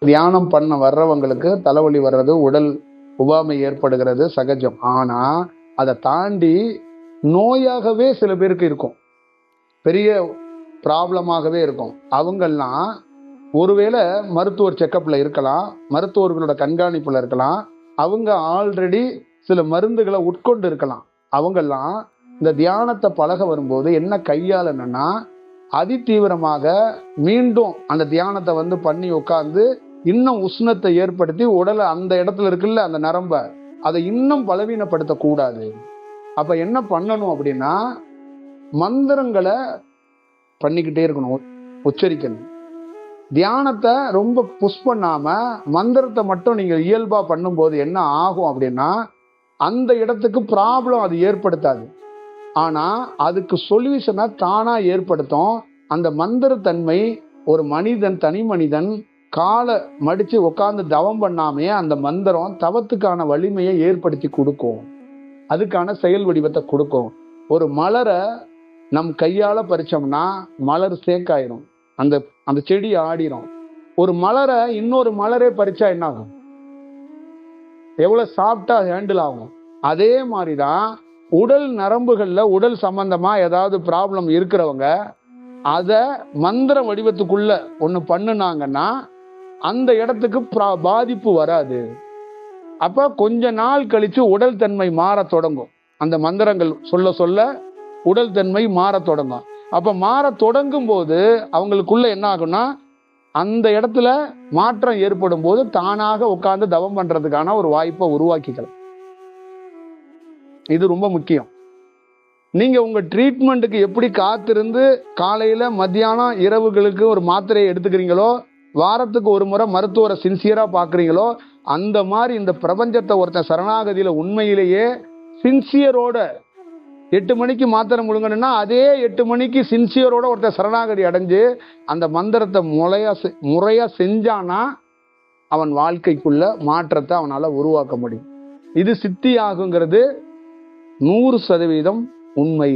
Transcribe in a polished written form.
தியானம் பண்ண வர்றவங்களுக்கு தலைவலி வர்றது, உடல் உபாமை ஏற்படுகிறது சகஜம். ஆனா அதை தாண்டி நோயாகவே சில பேருக்கு இருக்கும், பெரிய ப்ராப்ளமாகவே இருக்கும். அவங்கெல்லாம் ஒருவேளை மருத்துவர் செக்கப்ல இருக்கலாம், மருத்துவர்களோட கண்காணிப்புல இருக்கலாம், அவங்க ஆல்ரெடி சில மருந்துகளை உட்கொண்டு இருக்கலாம். அவங்கெல்லாம் இந்த தியானத்தை பழக வரும்போது என்ன கையாளணும்னா, அதிதீவிரமாக மீண்டும் அந்த தியானத்தை பண்ணி உட்கார்ந்து இன்னும் உஷ்ணத்தை ஏற்படுத்தி உடலை அந்த இடத்துல இருக்குல்ல அந்த நரம்ப அதை இன்னும் பலவீனப்படுத்த கூடாது. அப்ப என்ன பண்ணணும் அப்படின்னா, மந்திரங்களை பண்ணிக்கிட்டே இருக்கணும், உச்சரிக்கணும். தியானத்தை ரொம்ப புஷ் பண்ணாம மந்திரத்தை மட்டும் நீங்க இயல்பா பண்ணும்போது என்ன ஆகும் அப்படின்னா, அந்த இடத்துக்கு ப்ராப்ளம் அது ஏற்படுத்தாது, ஆனா அதுக்கு சொல்யூஷனை தானா ஏற்படுத்தும். அந்த மந்திரத்தன்மை ஒரு மனிதன், தனி மனிதன் காலை மடிச்சு உட்கார்ந்து தவம் பண்ணாமே அந்த மந்திரம் தவத்துக்கான வலிமையை ஏற்படுத்தி கொடுக்கும், அதுக்கான செயல் வடிவத்தை கொடுக்கும். ஒரு மலரை நம் கையால பறிச்சோம்னா மலர் சேக்காயிரும், அந்த அந்த செடி ஆடிரும். ஒரு மலரை இன்னொரு மலரே பறிச்சா என்ன ஆகும், எவ்வளவு சாப்பிட்டா ஹேண்டில் ஆகும். அதே மாதிரிதான் உடல் நரம்புகள்ல உடல் சம்பந்தமா ஏதாவது ப்ராப்ளம் இருக்கிறவங்க அத மந்திர வடிவத்துக்குள்ள ஒண்ணு பண்ணுனாங்கன்னா அந்த இடத்துக்கு பாதிப்பு வராது. அப்ப கொஞ்ச நாள் கழிச்சு உடல் தன்மை மாற தொடங்கும். அந்த மந்திரங்கள் சொல்ல சொல்ல உடல் தன்மை மாற தொடங்கும். அப்ப மாற தொடங்கும் போது அவங்களுக்குள்ள என்ன ஆகும்னா, அந்த இடத்துல மாற்றம் ஏற்படும் போது தானாக உட்கார்ந்து தவம் பண்றதுக்கான ஒரு வாய்ப்பை உருவாக்கிக்கலாம். இது ரொம்ப முக்கியம். நீங்க உங்க ட்ரீட்மெண்ட்டுக்கு எப்படி காத்திருந்து காலையில மத்தியானம் இரவுகளுக்கு ஒரு மாத்திரையை எடுத்துக்கிறீங்களோ, வாரத்துக்கு ஒரு முறை மருத்துவரை சின்சியரா பாக்குறீங்களோ, அந்த மாதிரி இந்த பிரபஞ்சத்தை ஒருத்தன் சரணாகதியில உண்மையிலேயே சின்சியரோட 8 மணிக்கு மாத்திரை முழுங்கணும்னா அதே 8 மணிக்கு சின்சியரோட ஒருத்தர் சரணாகதி அடைஞ்சு அந்த மந்திரத்தை முறையா செஞ்சானா அவன் வாழ்க்கைக்குள்ள மாற்றத்தை அவனால உருவாக்க முடியும். இது சித்தி ஆகுங்கிறது 100% உண்மை.